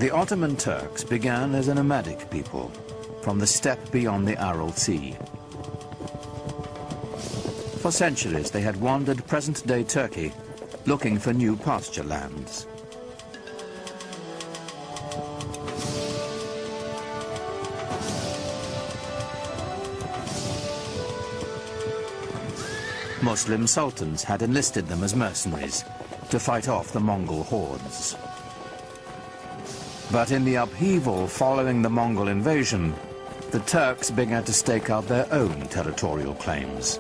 The Ottoman Turks began as a nomadic people from the steppe beyond the Aral Sea. For centuries they had wandered present-day Turkey looking for new pasture lands. Muslim sultans had enlisted them as mercenaries to fight off the Mongol hordes. But in the upheaval following the Mongol invasion, the Turks began to stake out their own territorial claims.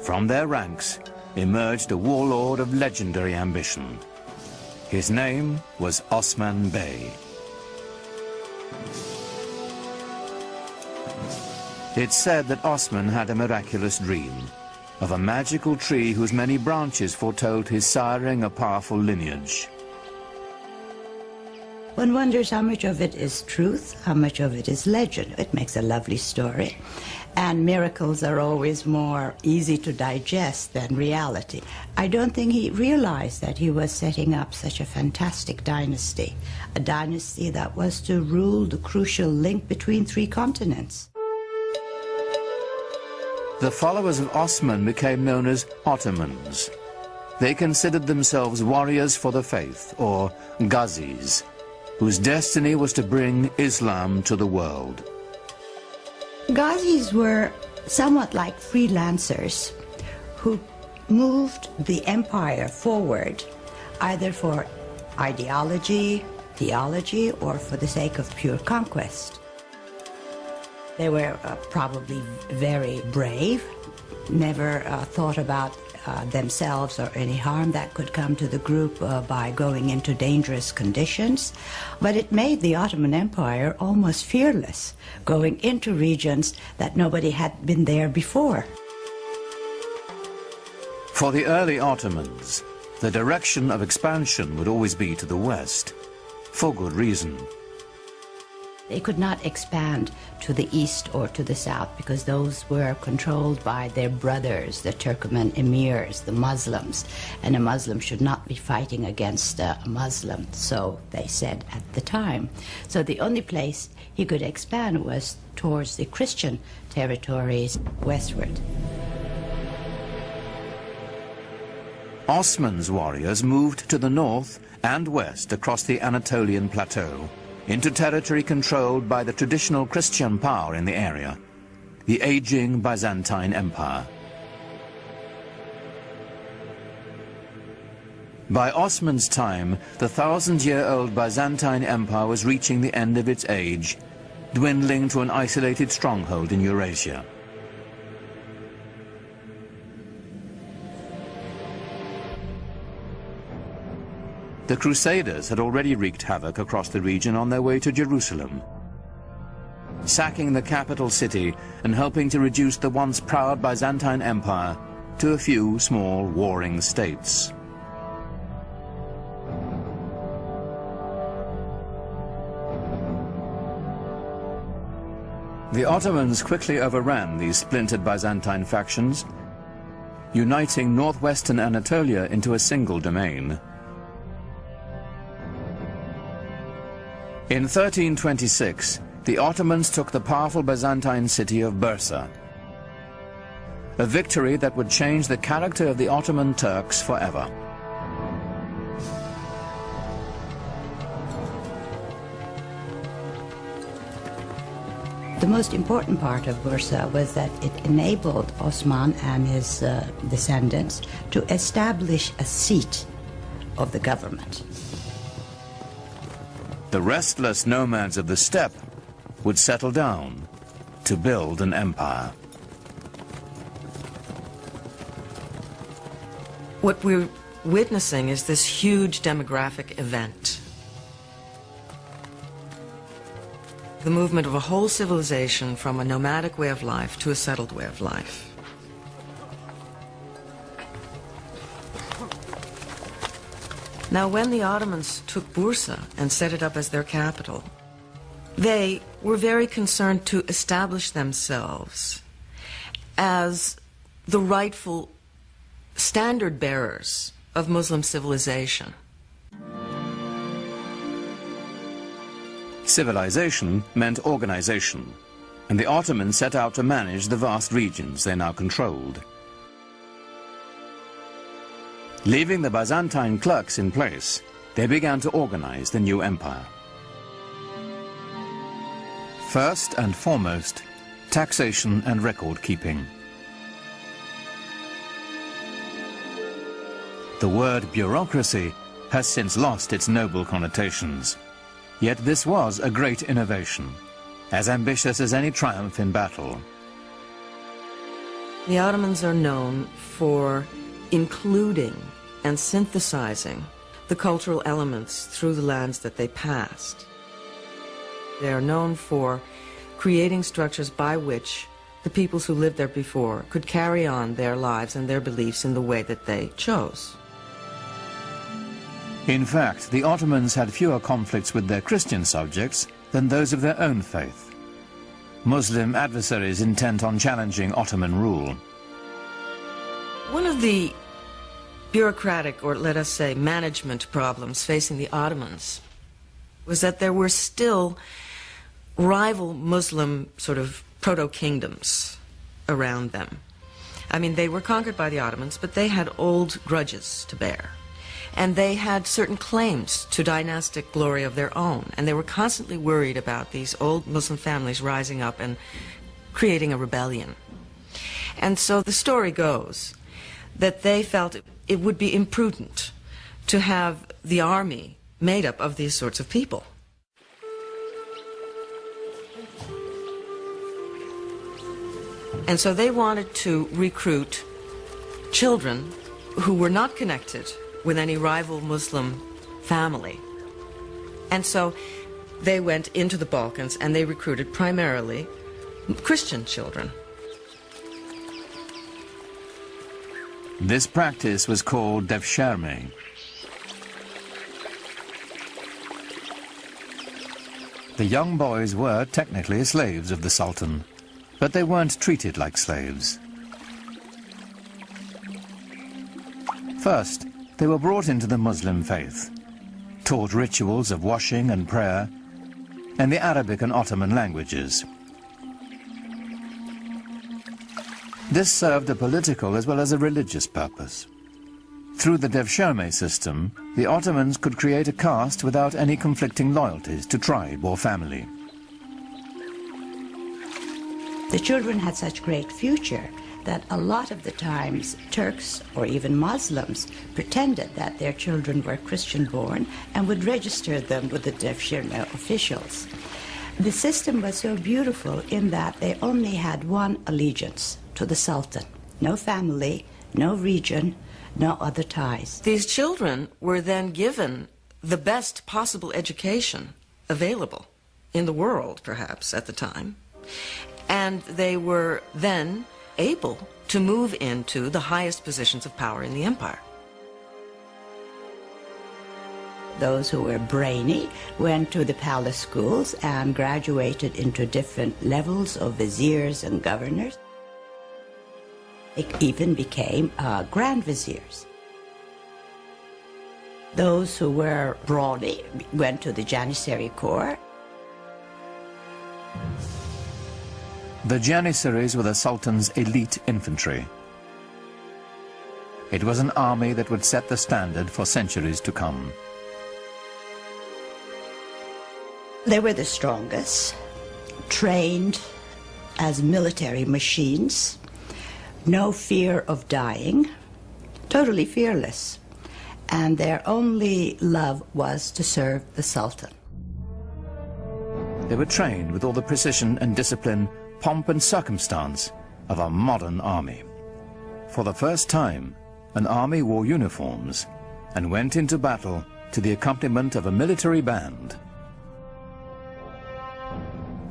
From their ranks emerged a warlord of legendary ambition. His name was Osman Bey. It's said that Osman had a miraculous dream of a magical tree whose many branches foretold his siring a powerful lineage. One wonders how much of it is truth, how much of it is legend. It makes a lovely story. And miracles are always more easy to digest than reality. I don't think he realized that he was setting up such a fantastic dynasty, a dynasty that was to rule the crucial link between three continents. The followers of Osman became known as Ottomans. They considered themselves warriors for the faith, or Ghazis, whose destiny was to bring Islam to the world. Ghazis were somewhat like freelancers who moved the empire forward either for ideology, theology, or for the sake of pure conquest. They were probably very brave, never thought about themselves or any harm that could come to the group by going into dangerous conditions. But it made the Ottoman Empire almost fearless, going into regions that nobody had been there before. For the early Ottomans, the direction of expansion would always be to the west, for good reason. They could not expand to the east or to the south because those were controlled by their brothers, the Turkoman emirs, the Muslims, and a Muslim should not be fighting against a Muslim, so they said at the time. So the only place he could expand was towards the Christian territories westward. Osman's warriors moved to the north and west across the Anatolian plateau, into territory controlled by the traditional Christian power in the area, the aging Byzantine Empire. By Osman's time, the 1,000-year-old Byzantine Empire was reaching the end of its age, dwindling to an isolated stronghold in Eurasia. The Crusaders had already wreaked havoc across the region on their way to Jerusalem, sacking the capital city and helping to reduce the once proud Byzantine Empire to a few small warring states. The Ottomans quickly overran these splintered Byzantine factions, uniting northwestern Anatolia into a single domain. In 1326, the Ottomans took the powerful Byzantine city of Bursa, a victory that would change the character of the Ottoman Turks forever. The most important part of Bursa was that it enabled Osman and his descendants to establish a seat of the government. The restless nomads of the steppe would settle down to build an empire. What we're witnessing is this huge demographic event. The movement of a whole civilization from a nomadic way of life to a settled way of life. Now, when the Ottomans took Bursa and set it up as their capital, they were very concerned to establish themselves as the rightful standard bearers of Muslim civilization. Civilization meant organization, and the Ottomans set out to manage the vast regions they now controlled. Leaving the Byzantine clerks in place, they began to organize the new empire. First and foremost, taxation and record-keeping. The word bureaucracy has since lost its noble connotations. Yet this was a great innovation, as ambitious as any triumph in battle. The Ottomans are known for including and synthesizing the cultural elements through the lands that they passed. They are known for creating structures by which the peoples who lived there before could carry on their lives and their beliefs in the way that they chose. In fact, the Ottomans had fewer conflicts with their Christian subjects than those of their own faith. Muslim adversaries intent on challenging Ottoman rule. One of the bureaucratic, or let us say management problems facing the Ottomans was that there were still rival Muslim sort of proto-kingdoms around them. I mean, they were conquered by the Ottomans, but they had old grudges to bear. And they had certain claims to dynastic glory of their own, and they were constantly worried about these old Muslim families rising up and creating a rebellion. And so the story goes that they felt it would be imprudent to have the army made up of these sorts of people. And so they wanted to recruit children who were not connected with any rival Muslim family. And so they went into the Balkans and they recruited primarily Christian children. This practice was called devshirme. The young boys were technically slaves of the Sultan, but they weren't treated like slaves. First, they were brought into the Muslim faith, taught rituals of washing and prayer, and the Arabic and Ottoman languages. This served a political as well as a religious purpose. Through the devshirme system, the Ottomans could create a caste without any conflicting loyalties to tribe or family. The children had such great future that a lot of the times Turks or even Muslims pretended that their children were Christian born and would register them with the devshirme officials. The system was so beautiful in that they only had one allegiance, to the Sultan. No family, no region, no other ties. These children were then given the best possible education available in the world, perhaps, at the time. And they were then able to move into the highest positions of power in the empire. Those who were brainy went to the palace schools and graduated into different levels of viziers and governors. They even became grand viziers. Those who were brawny went to the Janissary Corps. The Janissaries were the Sultan's elite infantry. It was an army that would set the standard for centuries to come. They were the strongest, trained as military machines, no fear of dying, totally fearless, and their only love was to serve the Sultan. They were trained with all the precision and discipline, pomp and circumstance of a modern army. For the first time, an army wore uniforms and went into battle to the accompaniment of a military band.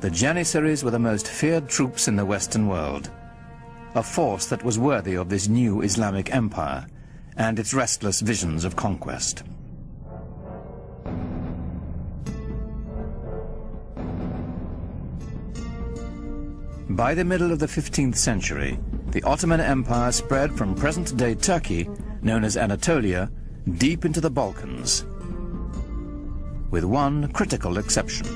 The Janissaries were the most feared troops in the Western world, a force that was worthy of this new Islamic empire and its restless visions of conquest. By the middle of the 15th century, the Ottoman Empire spread from present-day Turkey known as Anatolia, deep into the Balkans, with one critical exception.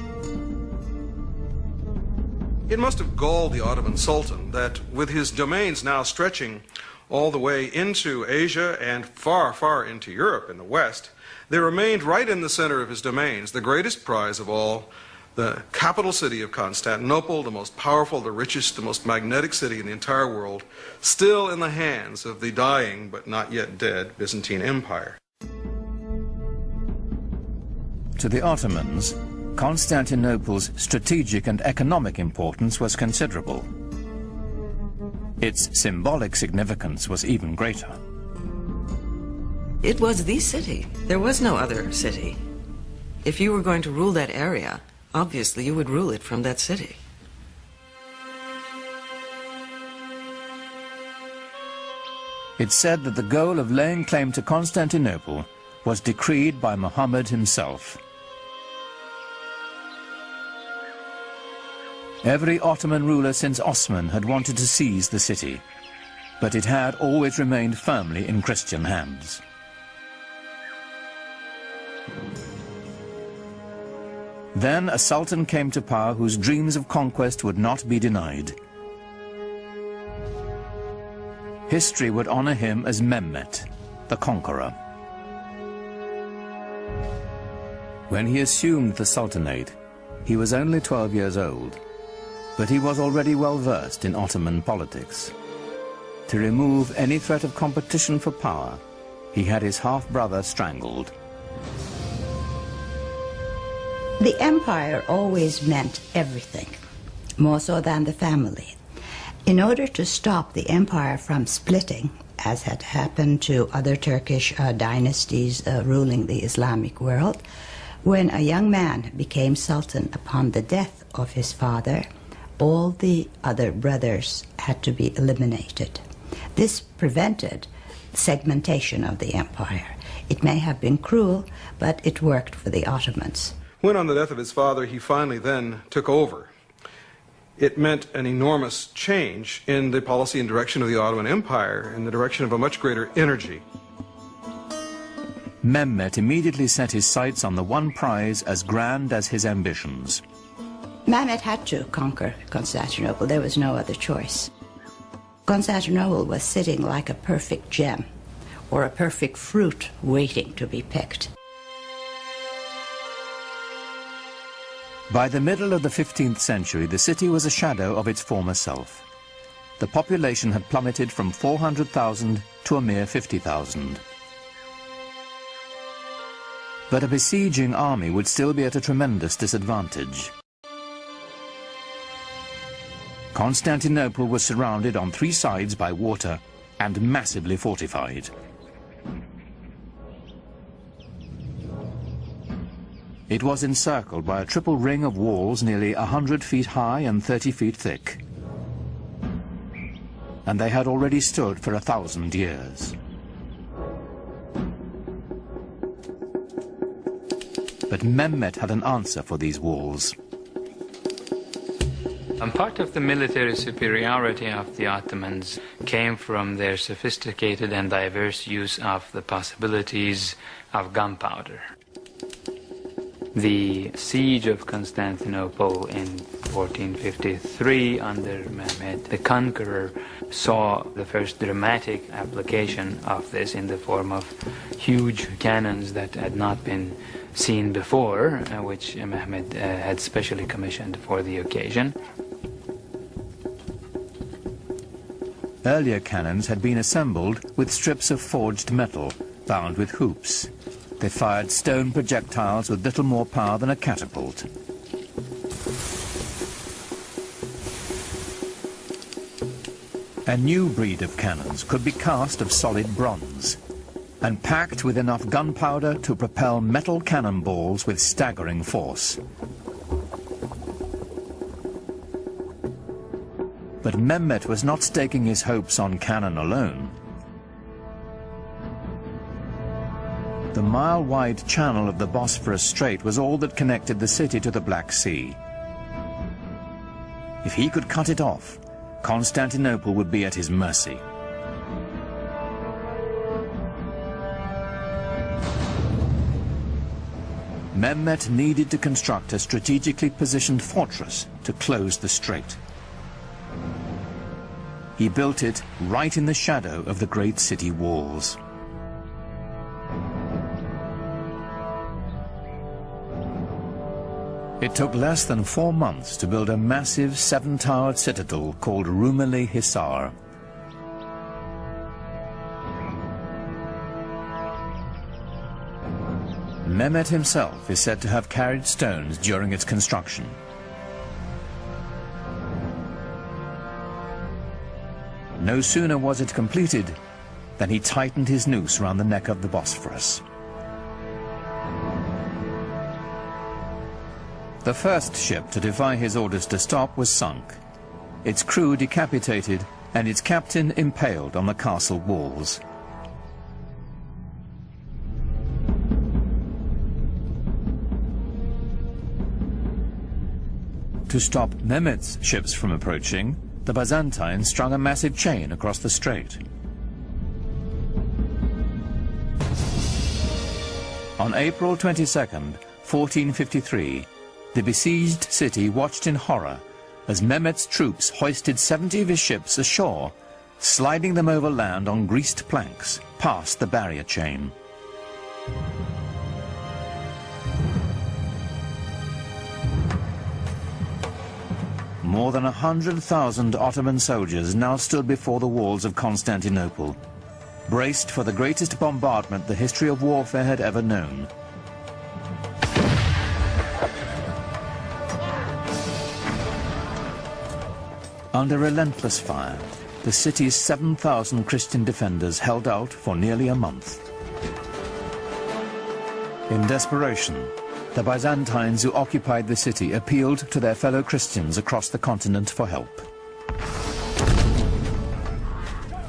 It must have galled the Ottoman Sultan that with his domains now stretching all the way into Asia and far, far into Europe in the west, there remained right in the center of his domains the greatest prize of all, the capital city of Constantinople, the most powerful, the richest, the most magnetic city in the entire world, still in the hands of the dying but not yet dead Byzantine Empire. To the Ottomans, Constantinople's strategic and economic importance was considerable. Its symbolic significance was even greater. It was the city. There was no other city. If you were going to rule that area, obviously you would rule it from that city. It's said that the goal of laying claim to Constantinople was decreed by Muhammad himself. Every Ottoman ruler since Osman had wanted to seize the city, but it had always remained firmly in Christian hands. Then a sultan came to power whose dreams of conquest would not be denied. History would honor him as Mehmet, the conqueror. When he assumed the sultanate, he was only 12 years old, but he was already well versed in Ottoman politics. To remove any threat of competition for power, he had his half-brother strangled. The empire always meant everything, more so than the family. In order to stop the empire from splitting, as had happened to other Turkish dynasties ruling the Islamic world, when a young man became sultan upon the death of his father, all the other brothers had to be eliminated. This prevented segmentation of the empire. It may have been cruel, but it worked for the Ottomans. When on the death of his father he finally then took over, it meant an enormous change in the policy and direction of the Ottoman Empire, in the direction of a much greater energy. Mehmet immediately set his sights on the one prize as grand as his ambitions. Mehmet had to conquer Constantinople. There was no other choice. Constantinople was sitting like a perfect gem or a perfect fruit waiting to be picked. By the middle of the 15th century, the city was a shadow of its former self. The population had plummeted from 400,000 to a mere 50,000. But a besieging army would still be at a tremendous disadvantage. Constantinople was surrounded on three sides by water and massively fortified. It was encircled by a triple ring of walls nearly 100 feet high and 30 feet thick. And they had already stood for 1,000 years. But Mehmet had an answer for these walls. And part of the military superiority of the Ottomans came from their sophisticated and diverse use of the possibilities of gunpowder. The siege of Constantinople in 1453 under Mehmet the Conqueror saw the first dramatic application of this in the form of huge cannons that had not been seen before, which Mehmet had specially commissioned for the occasion. Earlier cannons had been assembled with strips of forged metal bound with hoops. They fired stone projectiles with little more power than a catapult. A new breed of cannons could be cast of solid bronze and packed with enough gunpowder to propel metal cannonballs with staggering force. But Mehmet was not staking his hopes on cannon alone. The mile-wide channel of the Bosphorus Strait was all that connected the city to the Black Sea. If he could cut it off, Constantinople would be at his mercy. Mehmet needed to construct a strategically positioned fortress to close the strait. He built it right in the shadow of the great city walls. It took less than 4 months to build a massive 7-towered citadel called Rumeli Hisar. Mehmet himself is said to have carried stones during its construction. No sooner was it completed than he tightened his noose around the neck of the Bosphorus. The first ship to defy his orders to stop was sunk, its crew decapitated and its captain impaled on the castle walls. To stop Mehmet's ships from approaching, the Byzantines strung a massive chain across the strait. On April 22nd, 1453, the besieged city watched in horror as Mehmet's troops hoisted 70 of his ships ashore, sliding them over land on greased planks past the barrier chain. More than 100,000 Ottoman soldiers now stood before the walls of Constantinople, braced for the greatest bombardment the history of warfare had ever known. Under relentless fire, the city's 7,000 Christian defenders held out for nearly a month. In desperation, the Byzantines who occupied the city appealed to their fellow Christians across the continent for help.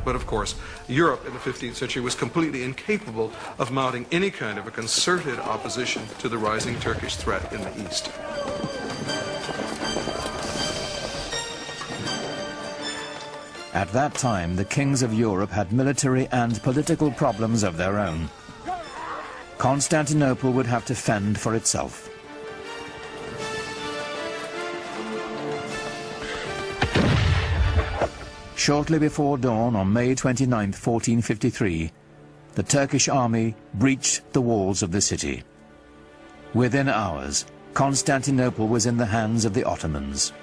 But of course, Europe in the 15th century was completely incapable of mounting any kind of a concerted opposition to the rising Turkish threat in the east. At that time, the kings of Europe had military and political problems of their own. Constantinople would have to fend for itself. Shortly before dawn on May 29, 1453, the Turkish army breached the walls of the city. Within hours, Constantinople was in the hands of the Ottomans.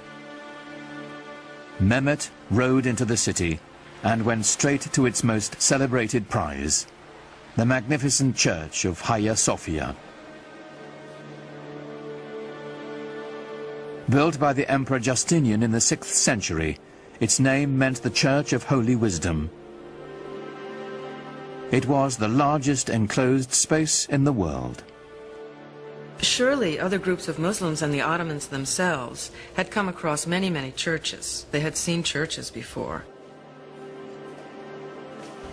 Mehmet rode into the city and went straight to its most celebrated prize, the magnificent church of Hagia Sophia. Built by the Emperor Justinian in the 6th century, its name meant the Church of Holy Wisdom. It was the largest enclosed space in the world. Surely other groups of Muslims and the Ottomans themselves had come across many, many churches. They had seen churches before.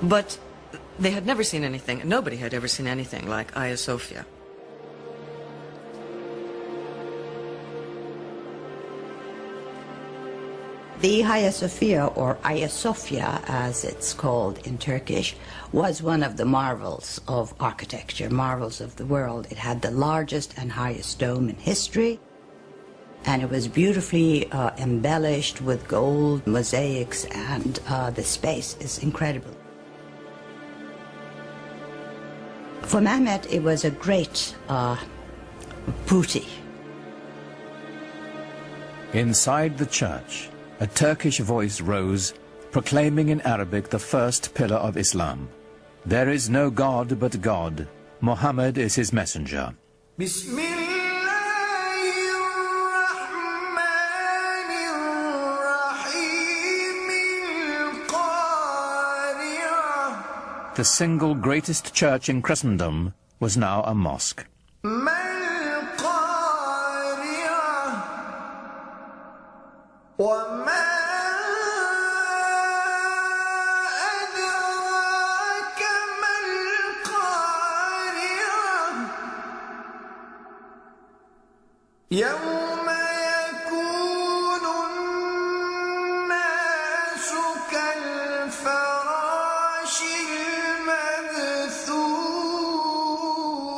But they had never seen anything, nobody had ever seen anything like Hagia Sophia. The Hagia Sophia, or Hagia Sophia as it's called in Turkish, was one of the marvels of architecture, marvels of the world. It had the largest and highest dome in history, and it was beautifully embellished with gold mosaics, and the space is incredible. For Mehmet, it was a great booty. Inside the church, a Turkish voice rose, proclaiming in Arabic the first pillar of Islam. There is no God but God. Muhammad is his messenger. The single greatest church in Christendom was now a mosque.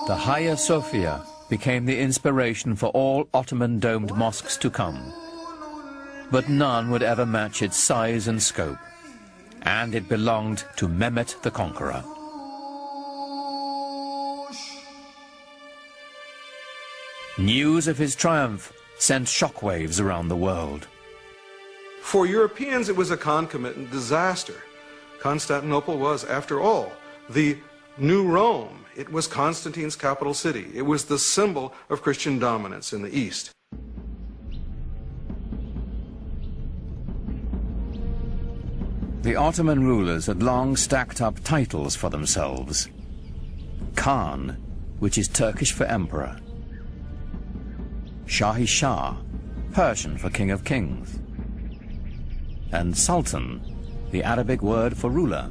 The Hagia Sophia became the inspiration for all Ottoman domed mosques to come. But none would ever match its size and scope, and it belonged to Mehmet the Conqueror. News of his triumph sent shockwaves around the world. For Europeans, it was a concomitant disaster. Constantinople was, after all, the new Rome. It was Constantine's capital city. It was the symbol of Christian dominance in the East. The Ottoman rulers had long stacked up titles for themselves. Khan, which is Turkish for emperor. Shahi Shah, Persian for king of kings. And Sultan, the Arabic word for ruler.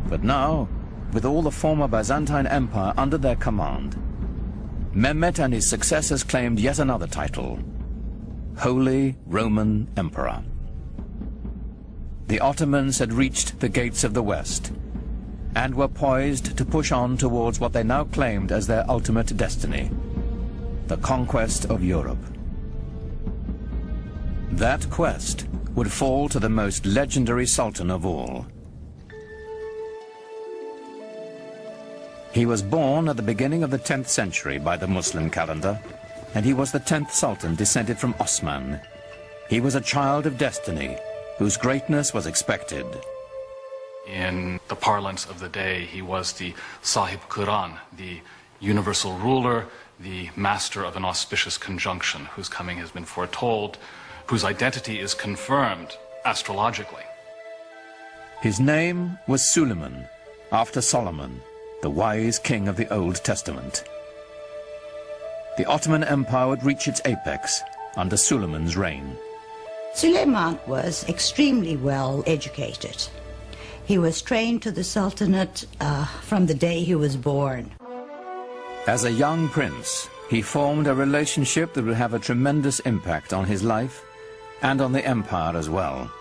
But now, with all the former Byzantine Empire under their command, Mehmet and his successors claimed yet another title, Holy Roman Emperor. The Ottomans had reached the gates of the West and were poised to push on towards what they now claimed as their ultimate destiny, the conquest of Europe. That quest would fall to the most legendary Sultan of all. He was born at the beginning of the 10th century by the Muslim calendar, and he was the 10th Sultan descended from Osman. He was a child of destiny, whose greatness was expected. In the parlance of the day, he was the Sahib Quran, the universal ruler, the master of an auspicious conjunction, whose coming has been foretold, whose identity is confirmed astrologically. His name was Suleiman, after Solomon, the wise king of the Old Testament. The Ottoman Empire would reach its apex under Suleiman's reign. Suleiman was extremely well educated. He was trained to the Sultanate from the day he was born. As a young prince, he formed a relationship that would have a tremendous impact on his life and on the empire as well.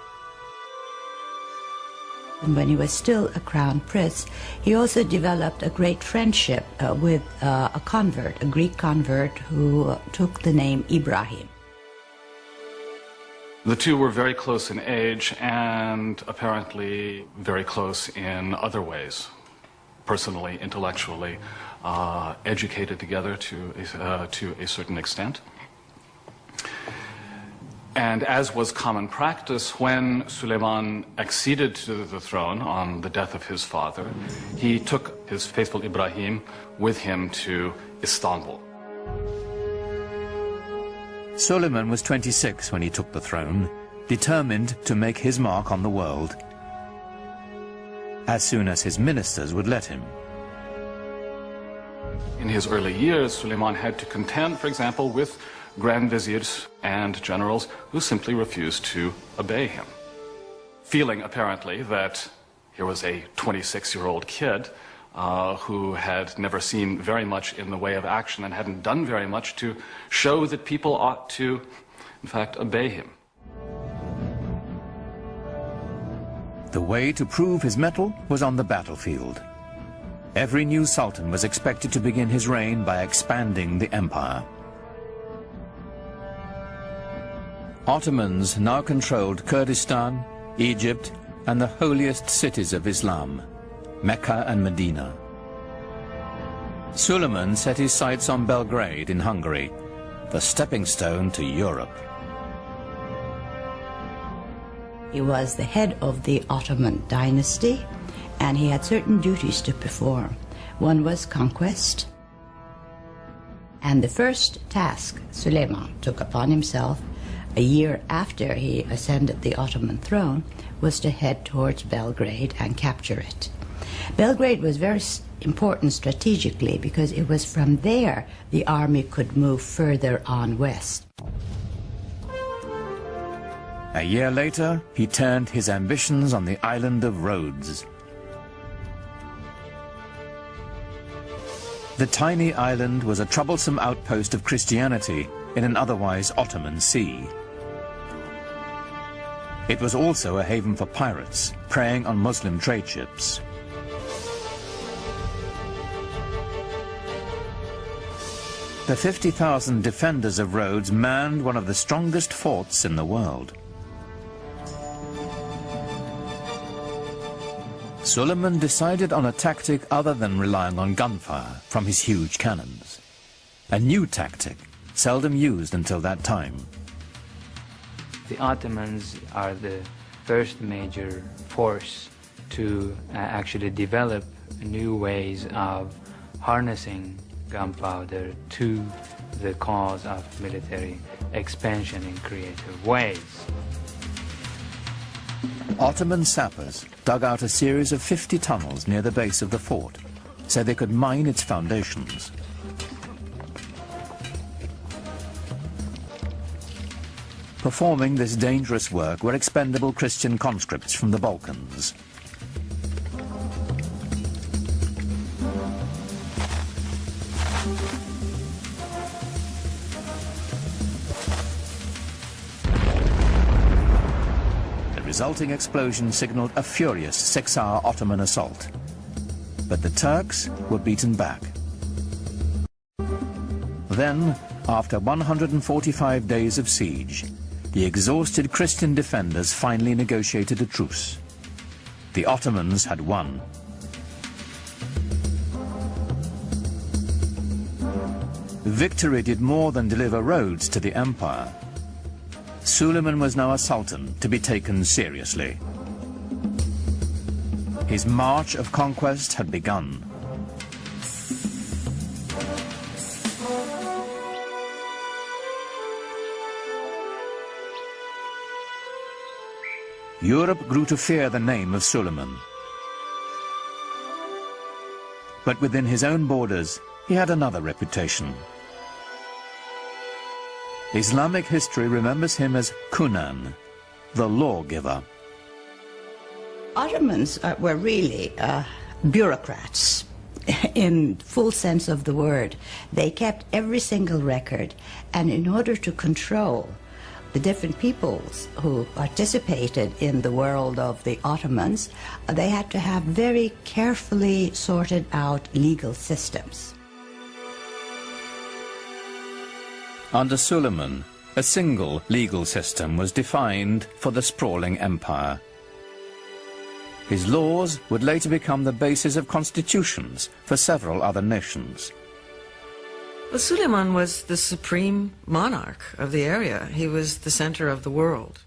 And when he was still a crown prince, he also developed a great friendship with a convert, a Greek convert who took the name Ibrahim. The two were very close in age and apparently very close in other ways, personally, intellectually, educated together to a certain extent. And as was common practice, when Suleiman acceded to the throne on the death of his father, he took his faithful Ibrahim with him to Istanbul. Suleiman was 26 when he took the throne, determined to make his mark on the world, as soon as his ministers would let him. In his early years, Suleiman had to contend, for example, with grand viziers and generals who simply refused to obey him, feeling apparently that here was a 26-year-old kid who had never seen very much in the way of action and hadn't done very much to show that people ought to, in fact, obey him. The way to prove his mettle was on the battlefield. Every new sultan was expected to begin his reign by expanding the empire. Ottomans now controlled Kurdistan, Egypt, and the holiest cities of Islam, Mecca and Medina. Suleiman set his sights on Belgrade in Hungary, the stepping stone to Europe. He was the head of the Ottoman dynasty, and he had certain duties to perform. One was conquest, and the first task Suleiman took upon himself a year after he ascended the Ottoman throne was to head towards Belgrade and capture it. Belgrade was very important strategically because it was from there the army could move further on west. A year later, he turned his ambitions on the island of Rhodes. The tiny island was a troublesome outpost of Christianity in an otherwise Ottoman sea. It was also a haven for pirates, preying on Muslim trade ships. The 50,000 defenders of Rhodes manned one of the strongest forts in the world. Suleiman decided on a tactic other than relying on gunfire from his huge cannons. A new tactic, seldom used until that time. The Ottomans are the first major force to actually develop new ways of harnessing gunpowder to the cause of military expansion in creative ways. Ottoman sappers dug out a series of 50 tunnels near the base of the fort so they could mine its foundations. Performing this dangerous work were expendable Christian conscripts from the Balkans. The resulting explosion signaled a furious 6-hour Ottoman assault. But the Turks were beaten back. Then, after 145 days of siege, the exhausted Christian defenders finally negotiated a truce. The Ottomans had won. Victory did more than deliver Rhodes to the empire. Suleiman was now a sultan to be taken seriously. His march of conquest had begun. Europe grew to fear the name of Suleiman. But within his own borders, he had another reputation. Islamic history remembers him as Kunan, the lawgiver. Ottomans were really bureaucrats in full sense of the word. They kept every single record, and in order to control the different peoples who participated in the world of the Ottomans, they had to have very carefully sorted out legal systems. Under Suleiman, a single legal system was defined for the sprawling empire. His laws would later become the basis of constitutions for several other nations. Well, Suleiman was the supreme monarch of the area. He was the center of the world.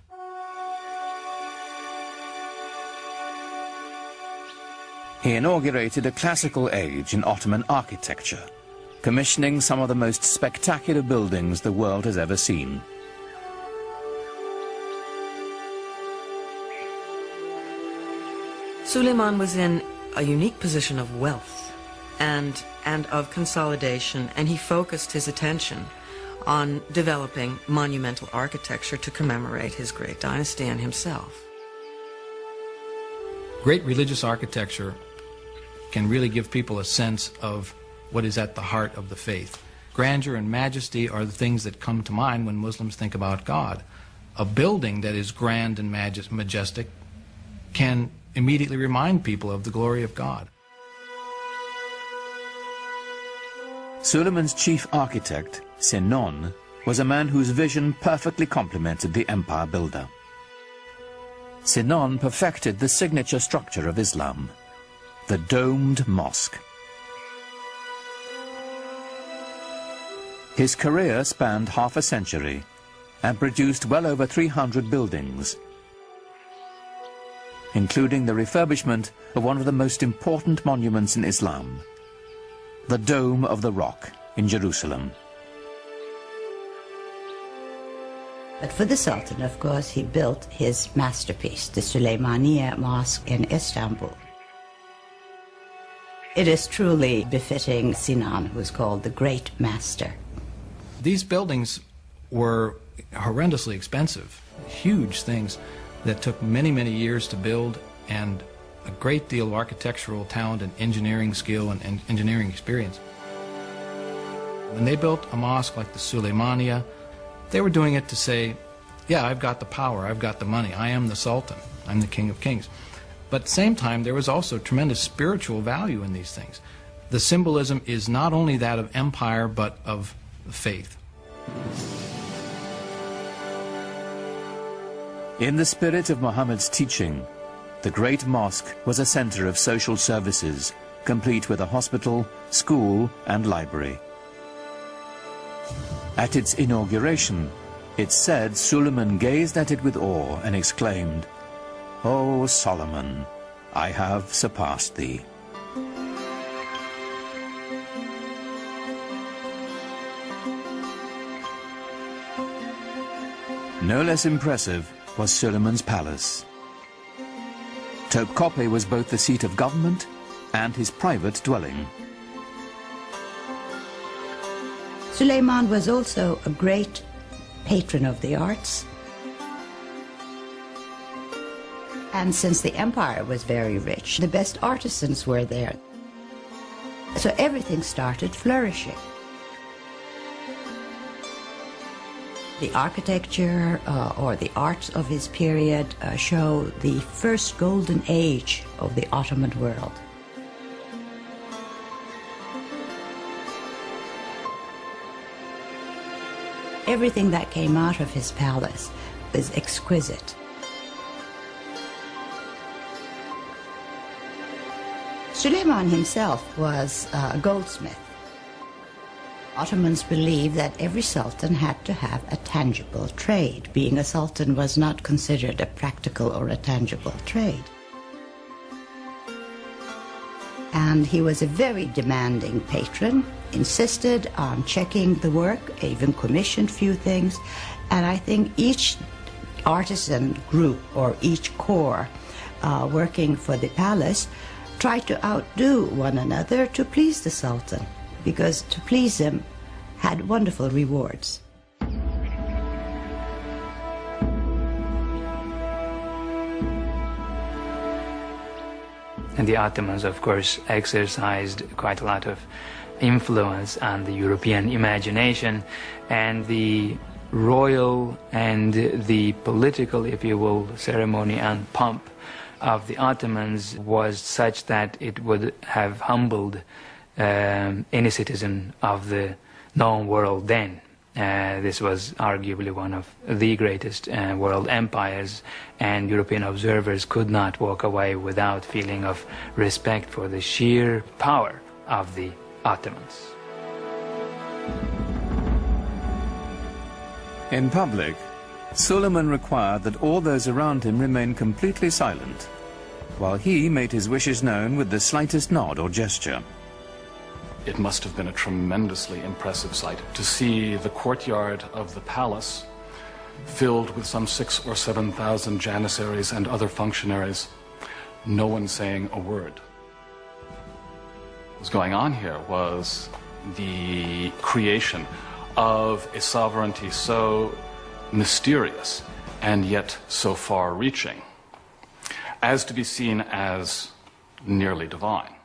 He inaugurated a classical age in Ottoman architecture, commissioning some of the most spectacular buildings the world has ever seen. Suleiman was in a unique position of wealth and of consolidation, and he focused his attention on developing monumental architecture to commemorate his great dynasty and himself. Great religious architecture can really give people a sense of what is at the heart of the faith. Grandeur and majesty are the things that come to mind when Muslims think about God. A building that is grand and majestic can immediately remind people of the glory of God. Suleiman's chief architect, Sinon, was a man whose vision perfectly complemented the empire builder. Sinon perfected the signature structure of Islam, the domed mosque. His career spanned half a century and produced well over 300 buildings, including the refurbishment of one of the most important monuments in Islam, the Dome of the Rock in Jerusalem. But for the Sultan, of course, he built his masterpiece, the Süleymaniye Mosque in Istanbul. It is truly befitting Sinan, who is called the Great Master. These buildings were horrendously expensive, huge things that took many, many years to build, and a great deal of architectural talent and engineering skill and engineering experience. When they built a mosque like the Süleymaniye, they were doing it to say, yeah, I've got the power, I've got the money, I am the Sultan, I'm the King of Kings. But at the same time, there was also tremendous spiritual value in these things. The symbolism is not only that of empire, but of faith. In the spirit of Muhammad's teaching, the Great Mosque was a center of social services, complete with a hospital, school, and library. At its inauguration, it's said Suleiman gazed at it with awe and exclaimed, "O Solomon, I have surpassed thee." No less impressive was Suleiman's palace. Topkapi was both the seat of government and his private dwelling. Suleiman was also a great patron of the arts. And since the empire was very rich, the best artisans were there. So everything started flourishing. The architecture or the arts of his period show the first golden age of the Ottoman world. Everything that came out of his palace was exquisite. Suleiman himself was a goldsmith. Ottomans believed that every sultan had to have a tangible trade. Being a sultan was not considered a practical or a tangible trade. And he was a very demanding patron, insisted on checking the work, even commissioned few things. And I think each artisan group or each corps working for the palace tried to outdo one another to please the sultan, because to please him had wonderful rewards. And the Ottomans, of course, exercised quite a lot of influence on the European imagination, and the royal and the political, if you will, ceremony and pomp of the Ottomans was such that it would have humbled any citizen of the known world then. This was arguably one of the greatest world empires, and European observers could not walk away without feeling of respect for the sheer power of the Ottomans. In public, Suleiman required that all those around him remain completely silent, while he made his wishes known with the slightest nod or gesture. It must have been a tremendously impressive sight to see the courtyard of the palace filled with some 6,000 or 7,000 janissaries and other functionaries, no one saying a word. What was going on here was the creation of a sovereignty so mysterious and yet so far-reaching as to be seen as nearly divine.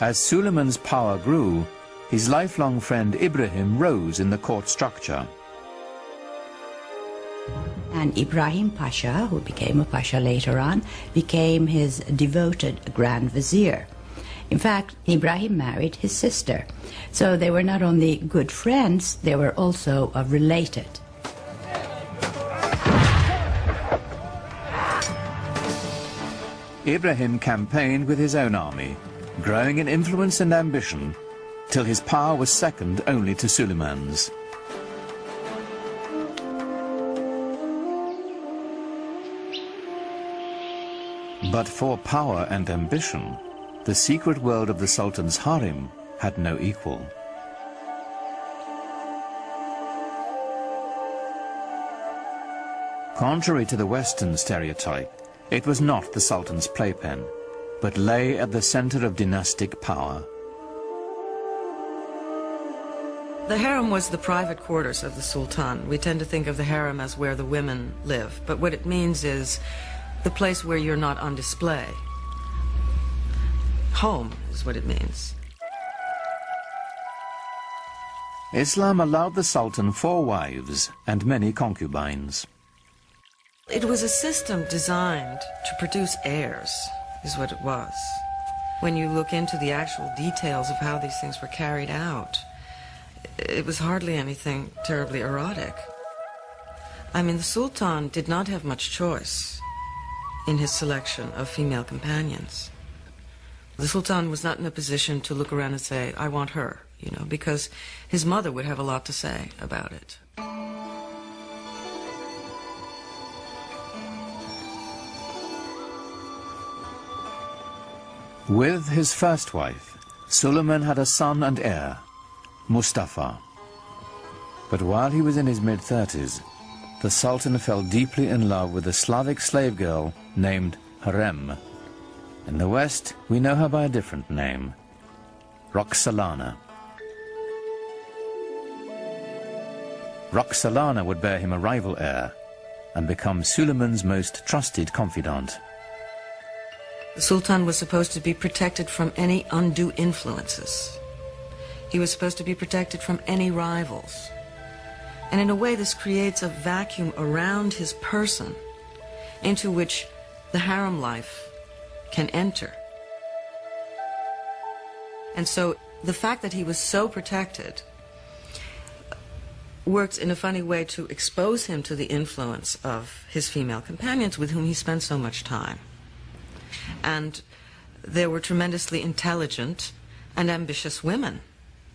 As Suleiman's power grew, his lifelong friend Ibrahim rose in the court structure. And Ibrahim Pasha, who became a Pasha later on, became his devoted Grand Vizier. In fact, Ibrahim married his sister. So they were not only good friends, they were also related. Ibrahim campaigned with his own army, growing in influence and ambition, till his power was second only to Suleiman's. But for power and ambition, the secret world of the Sultan's harem had no equal. Contrary to the Western stereotype, it was not the Sultan's playpen, but lay at the center of dynastic power. The harem was the private quarters of the Sultan. We tend to think of the harem as where the women live, but what it means is the place where you're not on display. Home is what it means. Islam allowed the Sultan 4 wives and many concubines. It was a system designed to produce heirs, is what it was. when you look into the actual details of how these things were carried out, it was hardly anything terribly erotic. I mean, the Sultan did not have much choice in his selection of female companions. The Sultan was not in a position to look around and say, I want her, you know, because his mother would have a lot to say about it. With his first wife, Suleiman had a son and heir, Mustafa. But while he was in his mid-30s, the Sultan fell deeply in love with a Slavic slave girl named Harem. In the West, we know her by a different name, Roxolana. Roxolana would bear him a rival heir and become Suleiman's most trusted confidant. The Sultan was supposed to be protected from any undue influences. He was supposed to be protected from any rivals. And in a way, this creates a vacuum around his person into which the harem life can enter. And so the fact that he was so protected works in a funny way to expose him to the influence of his female companions with whom he spent so much time. And there were tremendously intelligent and ambitious women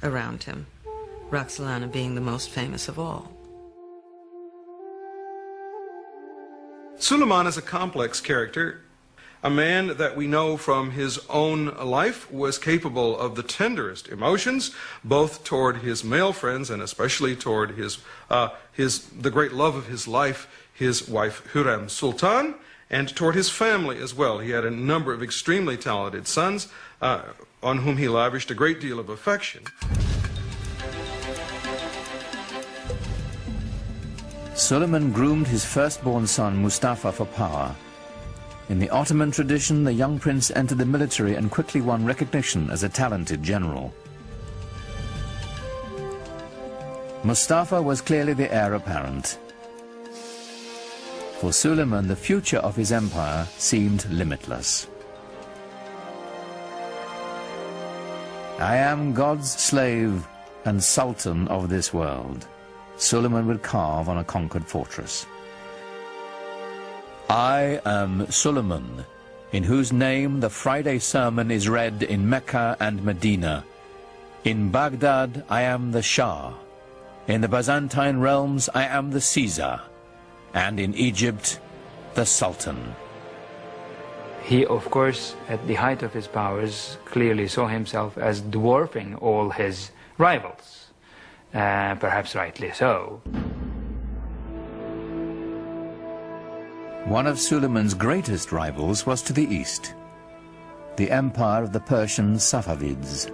around him, Roxolana being the most famous of all. Suleiman is a complex character, a man that we know from his own life was capable of the tenderest emotions, both toward his male friends and especially toward the great love of his life, his wife Hürrem Sultan, and toward his family as well. He had a number of extremely talented sons on whom he lavished a great deal of affection. Suleiman groomed his firstborn son Mustafa for power. In the Ottoman tradition, the young prince entered the military and quickly won recognition as a talented general. Mustafa was clearly the heir apparent. For Suleiman, the future of his empire seemed limitless. I am God's slave and sultan of this world, Suleiman would carve on a conquered fortress. I am Suleiman, in whose name the Friday sermon is read in Mecca and Medina. In Baghdad I am the Shah. In the Byzantine realms I am the Caesar. And in Egypt, the Sultan. He, of course, at the height of his powers, clearly saw himself as dwarfing all his rivals. Perhaps rightly so. One of Suleiman's greatest rivals was to the east, the empire of the Persian Safavids.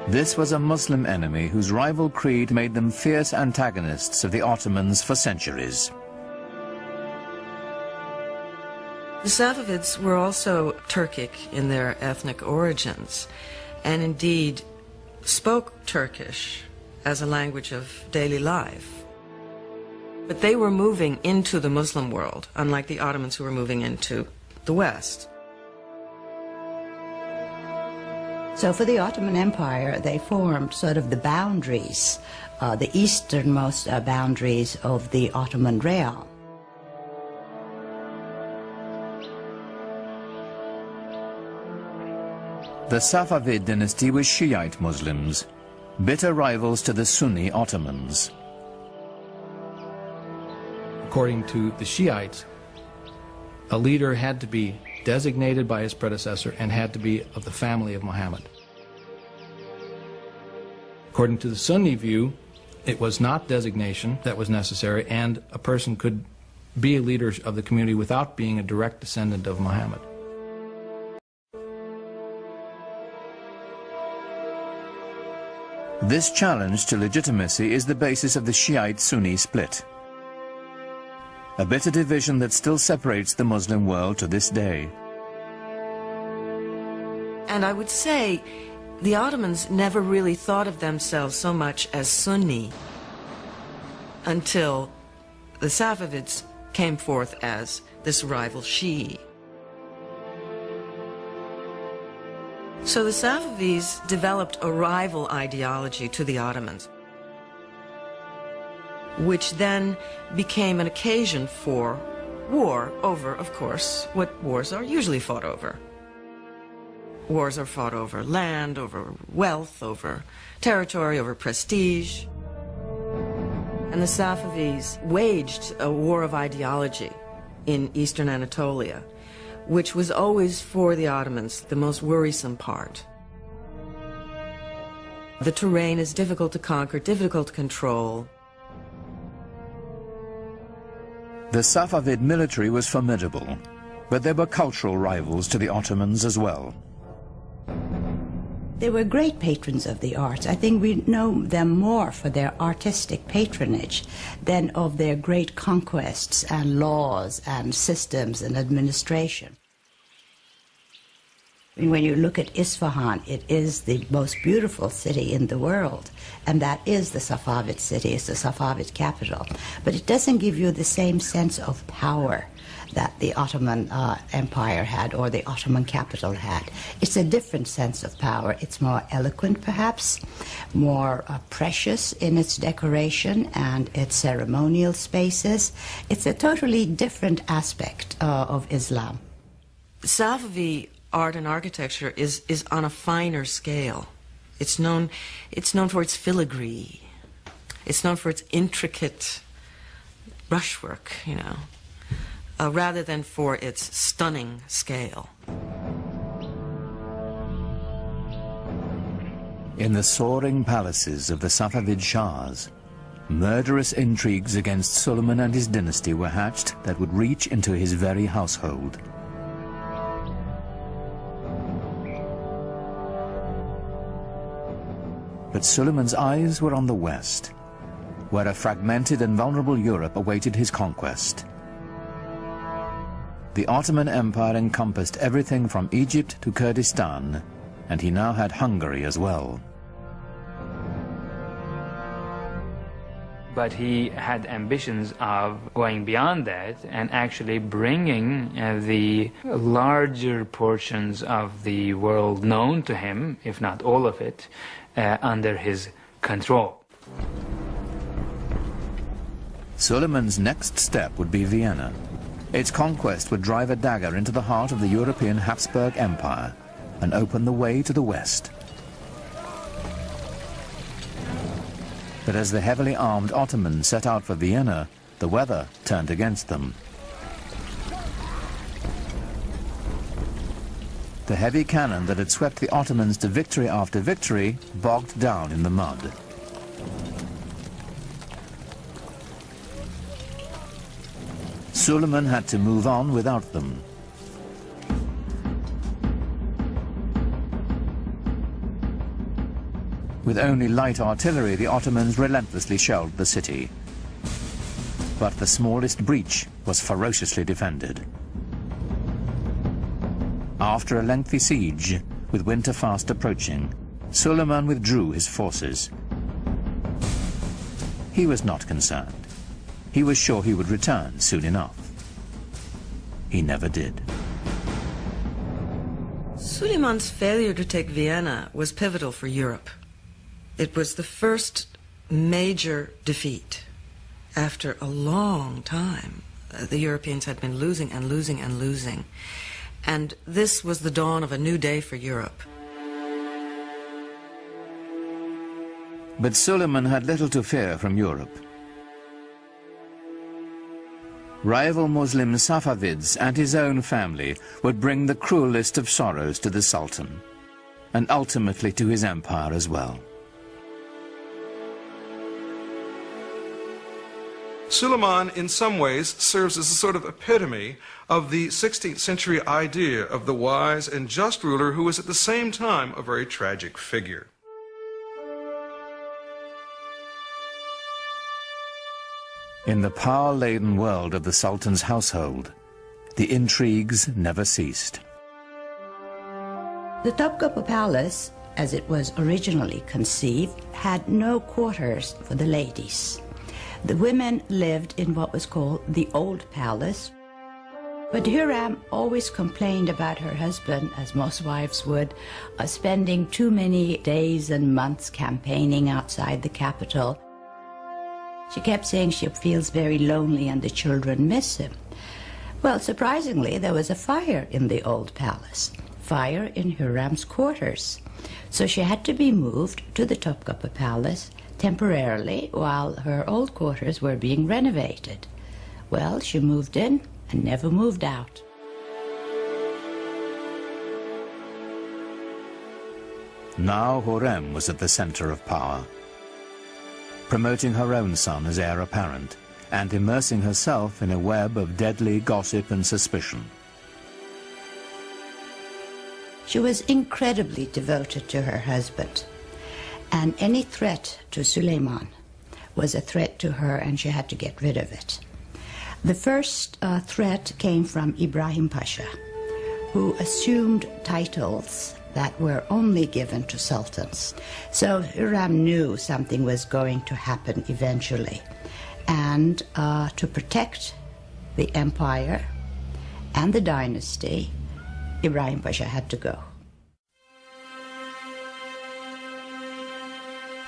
This was a Muslim enemy whose rival creed made them fierce antagonists of the Ottomans for centuries. The Safavids were also Turkic in their ethnic origins, and indeed spoke Turkish as a language of daily life. But they were moving into the Muslim world, unlike the Ottomans who were moving into the West. So for the Ottoman Empire, they formed sort of the boundaries, the easternmost boundaries of the Ottoman realm. The Safavid dynasty was Shiite Muslims, bitter rivals to the Sunni Ottomans. According to the Shiites, a leader had to be designated by his predecessor and had to be of the family of Muhammad. According to the Sunni view, it was not designation that was necessary, and a person could be a leader of the community without being a direct descendant of Muhammad. This challenge to legitimacy is the basis of the Shiite-Sunni split, a bitter division that still separates the Muslim world to this day. And I would say the Ottomans never really thought of themselves so much as Sunni until the Safavids came forth as this rival Shi'i. So the Safavids developed a rival ideology to the Ottomans, which then became an occasion for war over, of course, what wars are usually fought over. Wars are fought over land, over wealth, over territory, over prestige. And the Safavids waged a war of ideology in eastern Anatolia, which was always, for the Ottomans, the most worrisome part. The terrain is difficult to conquer, difficult to control. The Safavid military was formidable, but there were cultural rivals to the Ottomans as well. They were great patrons of the arts. I think we know them more for their artistic patronage than of their great conquests and laws and systems and administration. When you look at Isfahan, it is the most beautiful city in the world, and that is the Safavid city, it's the Safavid capital. But it doesn't give you the same sense of power that the Ottoman Empire had, or the Ottoman capital had. It's a different sense of power. It's more eloquent, perhaps, more precious in its decoration and its ceremonial spaces. It's a totally different aspect of Islam. Safavi art and architecture is on a finer scale. It's known for its filigree. It's known for its intricate brushwork, you know, rather than for its stunning scale. In the soaring palaces of the Safavid Shahs, murderous intrigues against Suleiman and his dynasty were hatched that would reach into his very household. But Suleiman's eyes were on the west, where a fragmented and vulnerable Europe awaited his conquest. The Ottoman Empire encompassed everything from Egypt to Kurdistan, and he now had Hungary as well. But he had ambitions of going beyond that and actually bringing the larger portions of the world known to him, if not all of it, under his control. Suleiman's next step would be Vienna. Its conquest would drive a dagger into the heart of the European Habsburg Empire and open the way to the west. But as the heavily armed Ottomans set out for Vienna, the weather turned against them. The heavy cannon that had swept the Ottomans to victory after victory bogged down in the mud. Suleiman had to move on without them. With only light artillery, the Ottomans relentlessly shelled the city. But the smallest breach was ferociously defended. After a lengthy siege, with winter fast approaching, Suleiman withdrew his forces. He was not concerned. He was sure he would return soon enough. He never did. Suleiman's failure to take Vienna was pivotal for Europe. It was the first major defeat after a long time. The Europeans had been losing and losing and losing. And this was the dawn of a new day for Europe. But Suleiman had little to fear from Europe. Rival Muslim Safavids and his own family would bring the cruelest of sorrows to the Sultan, and ultimately to his empire as well. Suleiman, in some ways, serves as a sort of epitome of the 16th century idea of the wise and just ruler who was at the same time a very tragic figure. In the power-laden world of the Sultan's household, the intrigues never ceased. The Topkapi Palace, as it was originally conceived, had no quarters for the ladies. The women lived in what was called the Old Palace. But Hiram always complained about her husband, as most wives would, spending too many days and months campaigning outside the capital. She kept saying she feels very lonely and the children miss him. Well, surprisingly, there was a fire in the old palace, fire in Hiram's quarters. So she had to be moved to the Topkapi Palace temporarily while her old quarters were being renovated. Well, she moved in and never moved out. Now Hurrem was at the center of power, promoting her own son as heir apparent and immersing herself in a web of deadly gossip and suspicion. She was incredibly devoted to her husband, and any threat to Suleiman was a threat to her, and she had to get rid of it. The first threat came from Ibrahim Pasha, who assumed titles that were only given to sultans. So Hiram knew something was going to happen eventually. And to protect the empire and the dynasty, Ibrahim Pasha had to go.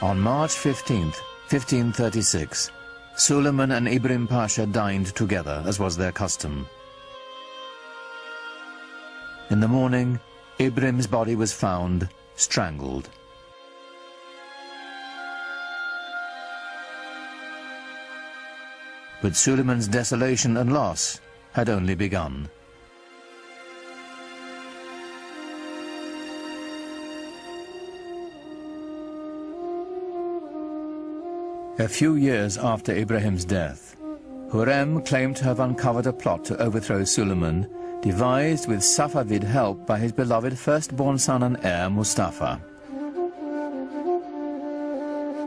On March 15th, 1536, Suleiman and Ibrahim Pasha dined together, as was their custom. In the morning, Ibrahim's body was found, strangled. But Suleiman's desolation and loss had only begun. A few years after Ibrahim's death, Hurrem claimed to have uncovered a plot to overthrow Suleiman, devised with Safavid help by his beloved firstborn son and heir, Mustafa.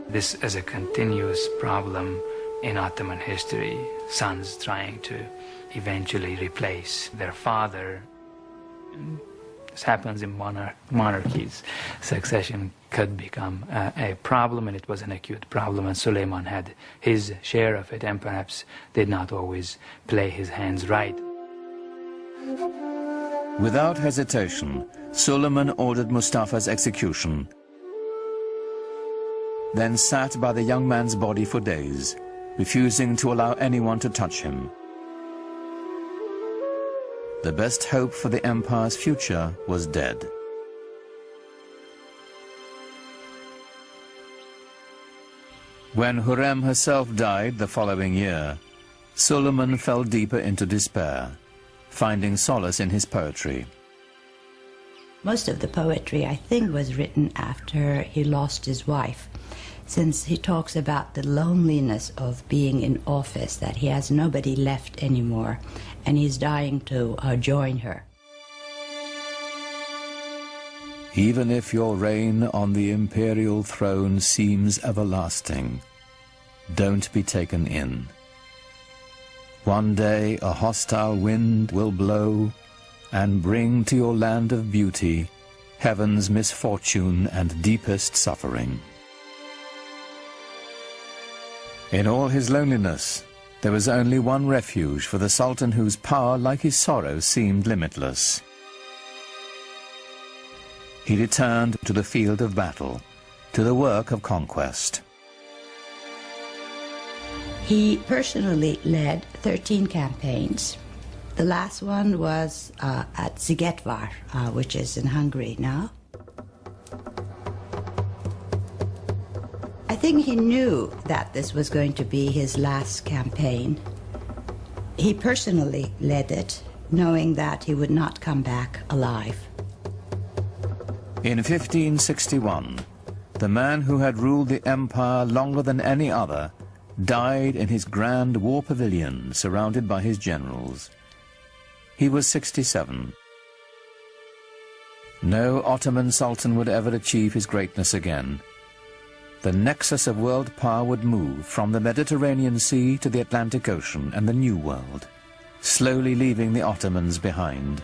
This is a continuous problem in Ottoman history, sons trying to eventually replace their father. This happens in monarchies. Succession could become a problem, and it was an acute problem, and Suleiman had his share of it, and perhaps did not always play his hands right. Without hesitation, Suleiman ordered Mustafa's execution, then sat by the young man's body for days, refusing to allow anyone to touch him. The best hope for the empire's future was dead. When Hurrem herself died the following year, Suleiman fell deeper into despair, finding solace in his poetry. Most of the poetry, I think, was written after he lost his wife, since he talks about the loneliness of being in office, that he has nobody left anymore, and he's dying to join her. Even if your reign on the imperial throne seems everlasting, don't be taken in. One day a hostile wind will blow and bring to your land of beauty heaven's misfortune and deepest suffering. In all his loneliness, there was only one refuge for the Sultan whose power, like his sorrow, seemed limitless. He returned to the field of battle, to the work of conquest. He personally led 13 campaigns. The last one was at Szigetvar, which is in Hungary now. I think he knew that this was going to be his last campaign. He personally led it, knowing that he would not come back alive. In 1561, the man who had ruled the empire longer than any other died in his grand war pavilion, surrounded by his generals. He was 67. No Ottoman Sultan would ever achieve his greatness again. The nexus of world power would move from the Mediterranean Sea to the Atlantic Ocean and the New World, slowly leaving the Ottomans behind.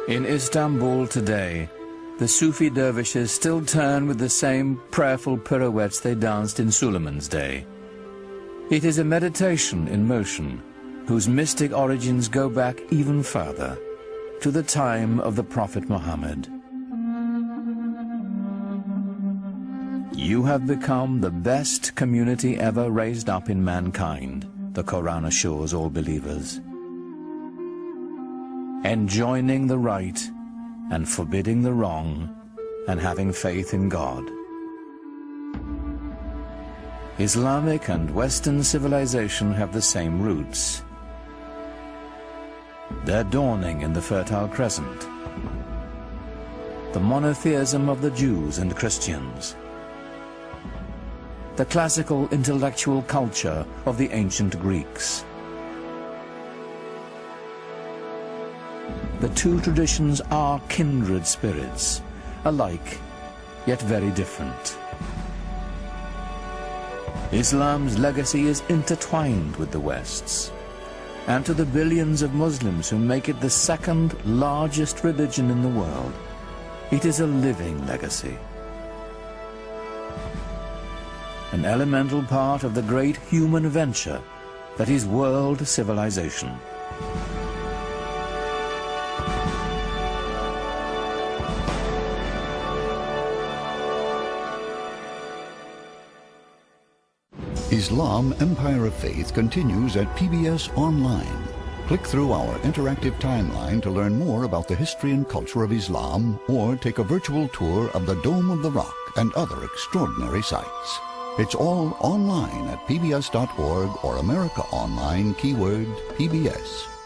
In Istanbul today, the Sufi dervishes still turn with the same prayerful pirouettes they danced in Suleiman's day. It is a meditation in motion, whose mystic origins go back even further, to the time of the Prophet Muhammad. You have become the best community ever raised up in mankind, the Quran assures all believers. Enjoining the right and forbidding the wrong, and having faith in God. Islamic and Western civilization have the same roots. They're dawning in the Fertile Crescent, the monotheism of the Jews and Christians, the classical intellectual culture of the ancient Greeks. The two traditions are kindred spirits, alike, yet very different. Islam's legacy is intertwined with the West's, and to the billions of Muslims who make it the second largest religion in the world, it is a living legacy. An elemental part of the great human venture that is world civilization. Islam Empire of Faith continues at PBS Online. Click through our interactive timeline to learn more about the history and culture of Islam, or take a virtual tour of the Dome of the Rock and other extraordinary sights. It's all online at pbs.org or America Online, keyword PBS.